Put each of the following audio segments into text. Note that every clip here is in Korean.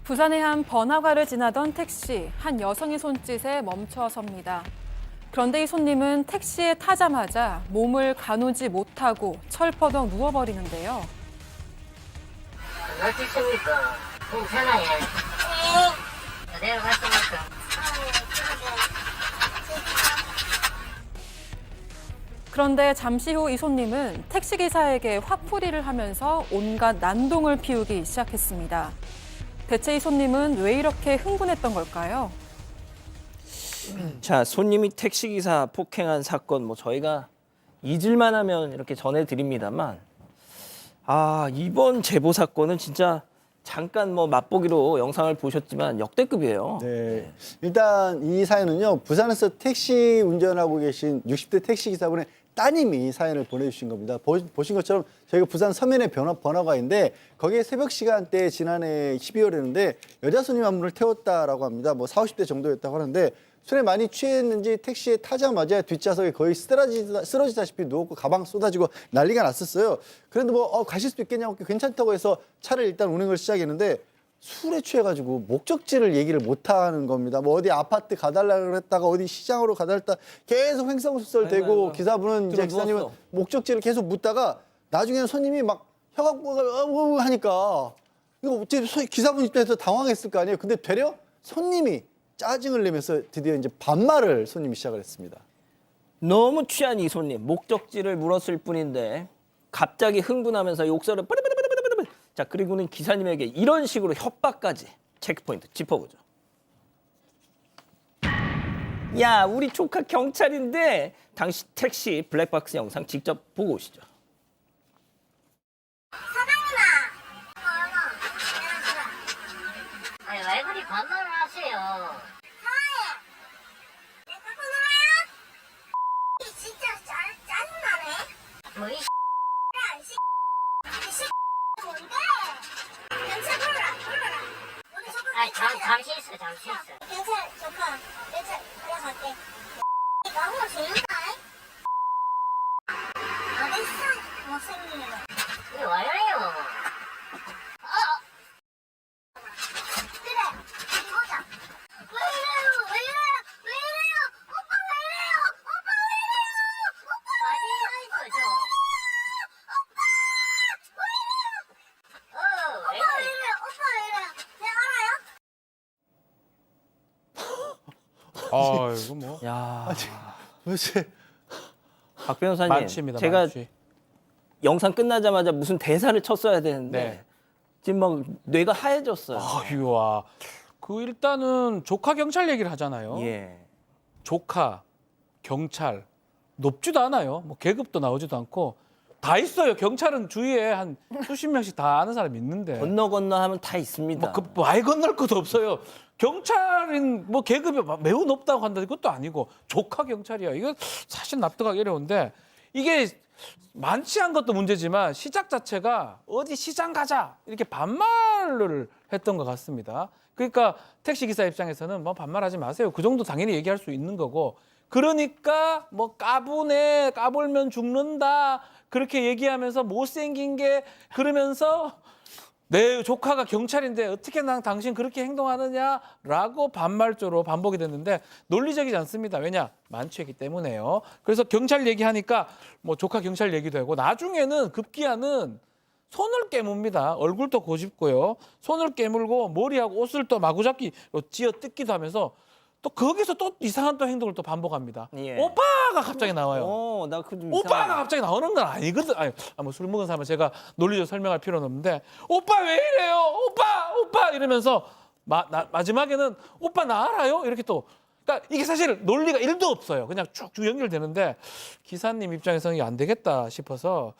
부산의 한 번화가를 지나던 택시, 한 여성의 손짓에 멈춰섭니다. 그런데 이 손님은 택시에 타자마자 몸을 가누지 못하고 철퍼덕 누워버리는데요. 어떻습니까? 괜찮아요. 네. 내려갔습니까? 그런데 잠시 후 이 손님은 택시기사에게 화풀이를 하면서 온갖 난동을 피우기 시작했습니다. 대체 이 손님은 왜 이렇게 흥분했던 걸까요? 자, 손님이 택시기사 폭행한 사건 저희가 잊을만 하면 이렇게 전해드립니다만 이번 제보 사건은 진짜 잠깐 맛보기로 영상을 보셨지만 역대급이에요. 네. 일단 이 사연은요, 부산에서 택시 운전하고 계신 60대 택시기사분의 따님이 사연을 보내주신 겁니다. 보신 것처럼 저희가 부산 서면의 번화가인데 거기에 새벽 시간대에 지난해 12월이었는데 여자 손님 한 분을 태웠다라고 합니다. 40, 50대 정도였다고 하는데 술에 많이 취했는지 택시에 타자마자 뒷좌석에 거의 쓰러지다시피 누웠고 가방 쏟아지고 난리가 났었어요. 그런데 가실 수도 있겠냐고 괜찮다고 해서 차를 일단 운행을 시작했는데 술에 취해가지고 목적지를 얘기를 못하는 겁니다. 어디 아파트 가달라고 했다가 어디 시장으로 가달다 계속 횡성수설대고 기사분은 이제 기사님은 목적지를 계속 묻다가 나중에는 손님이 막 혀가 하니까 이거 기사분 입장에서 당황했을 거 아니에요. 근데 되려 손님이 짜증을 내면서 드디어 이제 반말을 손님이 시작을 했습니다. 너무 취한 이 손님, 목적지를 물었을 뿐인데 갑자기 흥분하면서 욕설을 자, 그리고는 기사님에게 이런 식으로 협박까지. 체크포인트 짚어보죠. 야, 우리 조카 경찰인데 당시 택시 블랙박스 영상 직접 보고 오시죠. 아니, 왜 그리 반말을 하세요? 진짜 짜증나네. 뭐이 뭔데? 경찰 불러라. 우리 저거 잠시 있어. 경찰 조카. 경찰 내가 갈게. 너무 재밌다. 어딨어? 못생긴 거. 이게 왜 이래요? 그래. 여기 보자. 왜 이래요? 오빠 왜 이래요? 아니, 이거 좀. 왜 오빠 왜 그래? 이래요? 내가 알아요? 이거 뭐 야, 도대체 박 변호사님, 만취입니다. 제가 만취. 영상 끝나자마자 무슨 대사를 쳤어야 되는데 네. 지금 뇌가 하얘졌어요. 아유와. 일단은 조카 경찰 얘기를 하잖아요. 예. 조카 경찰 높지도 않아요. 계급도 나오지도 않고 다 있어요. 경찰은 주위에 한 수십 명씩 다 아는 사람이 있는데. 건너 하면 다 있습니다. 아예 건널 것도 없어요. 경찰인 계급이 매우 높다고 한다 그것도 아니고 조카 경찰이야. 이거 사실 납득하기 어려운데 이게 만취한 것도 문제지만 시작 자체가 어디 시장 가자 이렇게 반말을 했던 것 같습니다. 그러니까 택시기사 입장에서는 반말하지 마세요. 그 정도 당연히 얘기할 수 있는 거고 그러니까 까부네 까불면 죽는다 그렇게 얘기하면서 못생긴 게 그러면서 내 조카가 경찰인데 어떻게 당신 그렇게 행동하느냐라고 반말조로 반복이 됐는데 논리적이지 않습니다. 왜냐? 만취했기 때문에요. 그래서 경찰 얘기하니까 조카 경찰 얘기도 하고 나중에는 급기야는 손을 깨뭅니다. 얼굴도 고집고요. 손을 깨물고 머리하고 옷을 또 마구잡기 쥐어 뜯기도 하면서 또 거기서 또 이상한 또 행동을 또 반복합니다. 예. 오빠가 갑자기 나와요. 나 그 좀 오빠가 갑자기 나오는 건 아니거든. 술 먹은 사람은 제가 논리적으로 설명할 필요는 없는데 오빠 왜 이래요? 오빠 이러면서 마지막에는 오빠 나 알아요? 이렇게 또 그러니까 이게 사실 논리가 1도 없어요. 그냥 쭉쭉 연결되는데 기사님 입장에서는 이게 안 되겠다 싶어서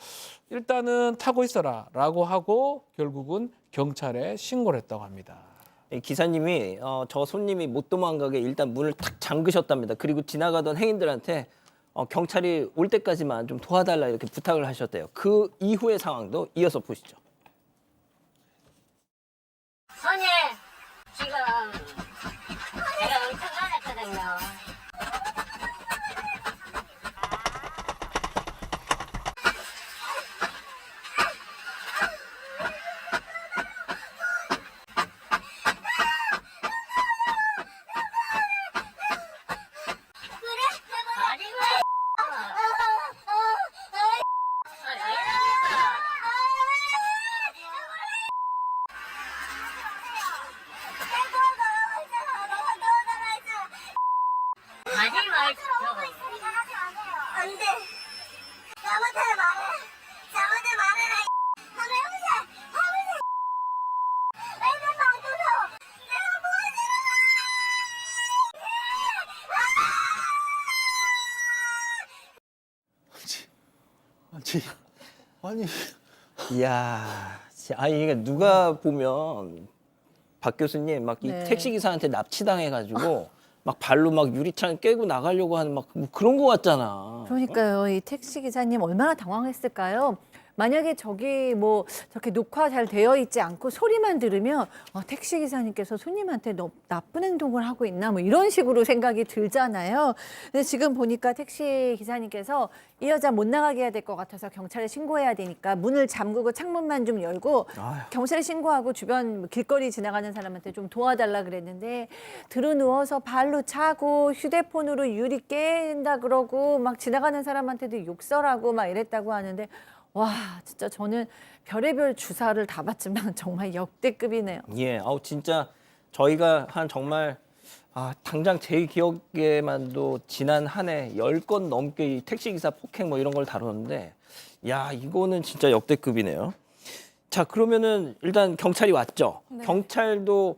일단은 타고 있어라라고 하고 결국은 경찰에 신고를 했다고 합니다. 기사님이 저 손님이 못 도망가게 일단 문을 탁 잠그셨답니다. 그리고 지나가던 행인들한테 경찰이 올 때까지만 좀 도와달라 이렇게 부탁을 하셨대요. 그 이후의 상황도 이어서 보시죠. 손님, 지금 제가 엄청 놀랐거든요. 말 오고 있으니까 하지 마세요. 안 돼. 잘못해 말해. 잘못해 말해라. 한번 해보자. 해보자. 왜내 말 들어? 내가 아니, 이야, 아니 이게 누가 보면 박 교수님 막 이 네. 택시 기사한테 납치당해가지고 막 발로 막 유리창 깨고 나가려고 하는 막 뭐 그런 거 같잖아. 그러니까요. 이 택시 기사님 얼마나 당황했을까요? 만약에 저기 뭐 저렇게 녹화 잘 되어 있지 않고 소리만 들으면 택시 기사님께서 손님한테 나쁜 행동을 하고 있나 뭐 이런 식으로 생각이 들잖아요. 근데 지금 보니까 택시 기사님께서 이 여자 못 나가게 해야 될 것 같아서 경찰에 신고해야 되니까 문을 잠그고 창문만 좀 열고 아휴. 경찰에 신고하고 주변 길거리 지나가는 사람한테 좀 도와달라 그랬는데 들어 누워서 발로 차고 휴대폰으로 유리 깬다 그러고 막 지나가는 사람한테도 욕설하고 막 이랬다고 하는데 와 진짜 저는 별의별 주사를 다 받지만 정말 역대급이네요. 예, 진짜 저희가 한 정말 당장 제 기억에만도 지난 한 해 10건 넘게 이 택시기사 폭행 뭐 이런 걸 다뤘는데 야, 이거는 진짜 역대급이네요. 자, 그러면은 일단 경찰이 왔죠. 네. 경찰도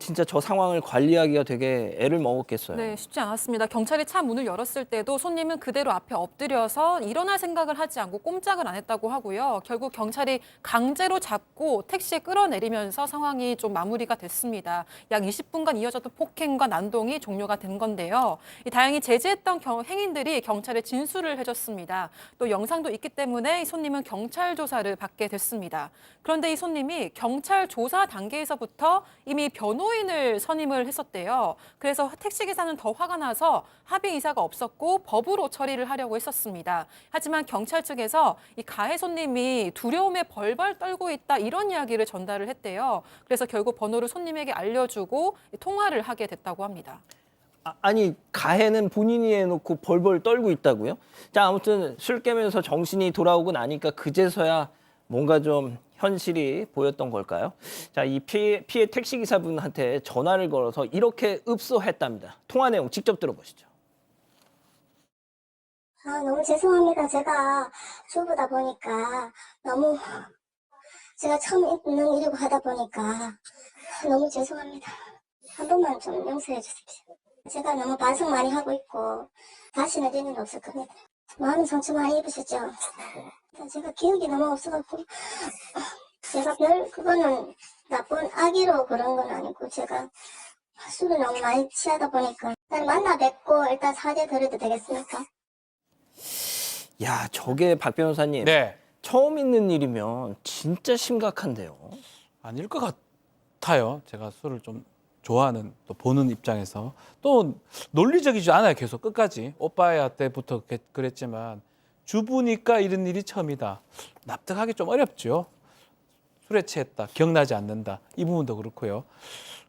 진짜 저 상황을 관리하기가 되게 애를 먹었겠어요. 네, 쉽지 않았습니다. 경찰이 차 문을 열었을 때도 손님은 그대로 앞에 엎드려서 일어날 생각을 하지 않고 꼼짝을 안 했다고 하고요. 결국 경찰이 강제로 잡고 택시에 끌어내리면서 상황이 좀 마무리가 됐습니다. 약 20분간 이어졌던 폭행과 난동이 종료가 된 건데요. 다행히 제지했던 행인들이 경찰에 진술을 해줬습니다. 또 영상도 있기 때문에 이 손님은 경찰 조사를 받게 됐습니다. 그런데 이 손님이 경찰 조사 단계에서부터 이미 변호인을 선임을 했었대요. 그래서 택시기사는 더 화가 나서 합의 이사가 없었고 법으로 처리를 하려고 했었습니다. 하지만 경찰 측에서 이 가해 손님이 두려움에 벌벌 떨고 있다 이런 이야기를 전달을 했대요. 그래서 결국 번호를 손님에게 알려주고 통화를 하게 됐다고 합니다. 아니 가해는 본인이 해놓고 벌벌 떨고 있다고요? 자, 아무튼 술 깨면서 정신이 돌아오고 나니까 그제서야 뭔가 좀 현실이 보였던 걸까요? 자, 이 피해 택시기사분한테 전화를 걸어서 이렇게 읍소했답니다. 통화 내용 직접 들어보시죠. 너무 죄송합니다. 제가 주부다 보니까 너무 제가 처음 있는 일이고 하다 보니까 너무 죄송합니다. 한 번만 좀 용서해 주십시오. 제가 너무 반성 많이 하고 있고 다시는 이런 일 없을 겁니다. 마음의 상처 많이 입으셨죠? 제가 기억이 너무 없어갖고 제가 그거는 나쁜 악의로 그런 건 아니고 제가 술을 너무 많이 취하다 보니까 일단 만나 뵙고 일단 사죄 드려도 되겠습니까? 야, 저게 박 변호사님 네. 처음 있는 일이면 진짜 심각한데요. 아닐 것 같아요. 제가 술을 좀 좋아하는 또 보는 입장에서 또 논리적이지 않아요. 계속 끝까지 오빠야 때부터 그랬지만 주부니까 이런 일이 처음이다. 납득하기 좀 어렵죠. 술에 취했다, 기억나지 않는다. 이 부분도 그렇고요.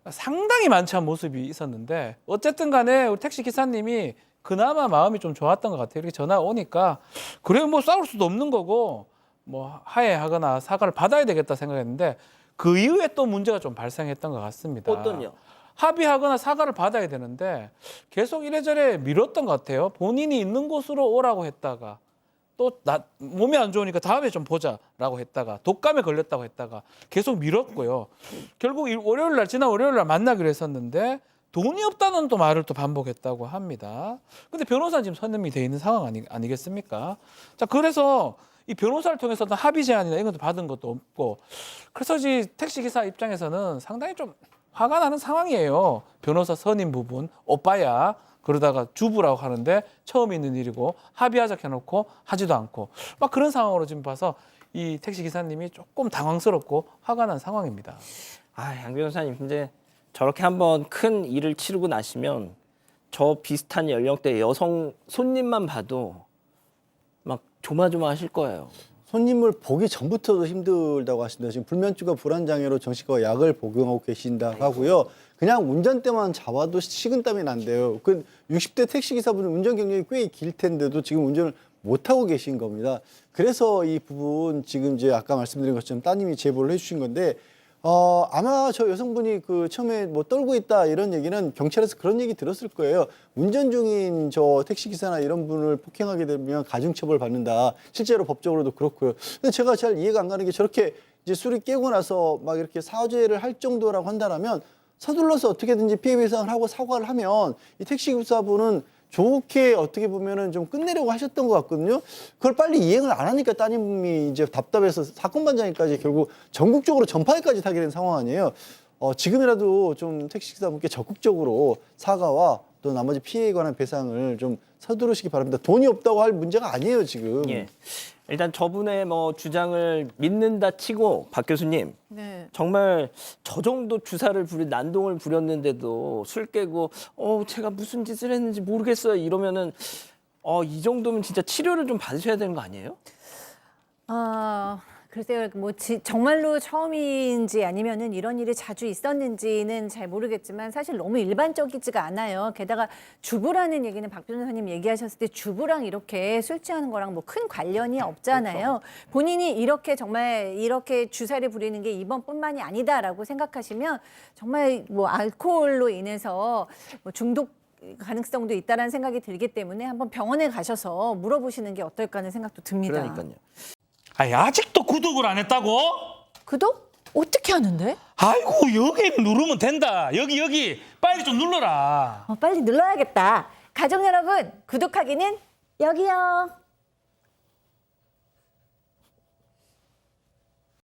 상당히 만취한 모습이 있었는데 어쨌든 간에 우리 택시 기사님이 그나마 마음이 좀 좋았던 것 같아요. 이렇게 전화 오니까 그래 뭐 싸울 수도 없는 거고 뭐 화해하거나 사과를 받아야 되겠다 생각했는데 그 이후에 또 문제가 좀 발생했던 것 같습니다. 어떤요? 합의하거나 사과를 받아야 되는데 계속 이래저래 미뤘던 것 같아요. 본인이 있는 곳으로 오라고 했다가 또 몸이 안 좋으니까 다음에 좀 보자라고 했다가 독감에 걸렸다고 했다가 계속 미뤘고요. 결국 지난 월요일 날 만나기로 했었는데 돈이 없다는 또 말을 또 반복했다고 합니다. 근데 변호사는 지금 선임이 돼 있는 상황 아니겠습니까? 자, 그래서 이 변호사를 통해서 어떤 합의 제안이나 이런 것도 받은 것도 없고 그래서 이 택시기사 입장에서는 상당히 좀 화가 나는 상황이에요. 변호사 선임 부분, 오빠야. 그러다가 주부라고 하는데 처음 있는 일이고 합의하자 해놓고 하지도 않고 막 그런 상황으로 지금 봐서 이 택시기사님이 조금 당황스럽고 화가 난 상황입니다. 양 변호사님, 근데 저렇게 한번 큰 일을 치르고 나시면 저 비슷한 연령대 여성 손님만 봐도 막 조마조마하실 거예요. 손님을 보기 전부터도 힘들다고 하신다. 지금 불면증과 불안장애로 정신과 약을 복용하고 계신다 하고요. 그냥 운전대만 잡아도 식은땀이 난대요. 그 60대 택시기사분은 운전 경력이 꽤 길 텐데도 지금 운전을 못하고 계신 겁니다. 그래서 이 부분 지금 이제 아까 말씀드린 것처럼 따님이 제보를 해주신 건데 아마 저 여성분이 그 처음에 뭐 떨고 있다 이런 얘기는 경찰에서 그런 얘기 들었을 거예요. 운전 중인 저 택시기사나 이런 분을 폭행하게 되면 가중처벌 받는다. 실제로 법적으로도 그렇고요. 근데 제가 잘 이해가 안 가는 게 저렇게 이제 술이 깨고 나서 막 이렇게 사죄를 할 정도라고 한다면 서둘러서 어떻게든지 피해 배상을 하고 사과를 하면 이 택시기사분은 좋게 어떻게 보면은 좀 끝내려고 하셨던 것 같거든요. 그걸 빨리 이행을 안 하니까 따님이 이제 답답해서 사건 반장까지 결국 전국적으로 전파에까지 타게 된 상황 아니에요. 지금이라도 좀 택시기사분께 적극적으로 사과와 또 나머지 피해에 관한 배상을 좀 서두르시기 바랍니다. 돈이 없다고 할 문제가 아니에요, 지금. 예. 일단 저분의 뭐 주장을 믿는다 치고 박 교수님 네. 정말 저 정도 주사를 난동을 부렸는데도 술 깨고 제가 무슨 짓을 했는지 모르겠어요 이러면은 이 정도면 진짜 치료를 좀 받으셔야 되는 거 아니에요? 글쎄요, 뭐 정말로 처음인지 아니면은 이런 일이 자주 있었는지는 잘 모르겠지만 사실 너무 일반적이지가 않아요. 게다가 주부라는 얘기는 박 변호사님 얘기하셨을 때 주부랑 이렇게 술 취하는 거랑 뭐 큰 관련이 없잖아요. 본인이 이렇게 정말 이렇게 주사를 부리는 게 이번뿐만이 아니다라고 생각하시면 정말 뭐 알코올로 인해서 뭐 중독 가능성도 있다라는 생각이 들기 때문에 한번 병원에 가셔서 물어보시는 게 어떨까 하는 생각도 듭니다. 그러니까요. 아니, 아직도 구독을 안 했다고? 구독? 어떻게 하는데? 아이고, 여기 누르면 된다. 여기 빨리 좀 눌러라. 빨리 눌러야겠다. 가족 여러분, 구독하기는 여기요.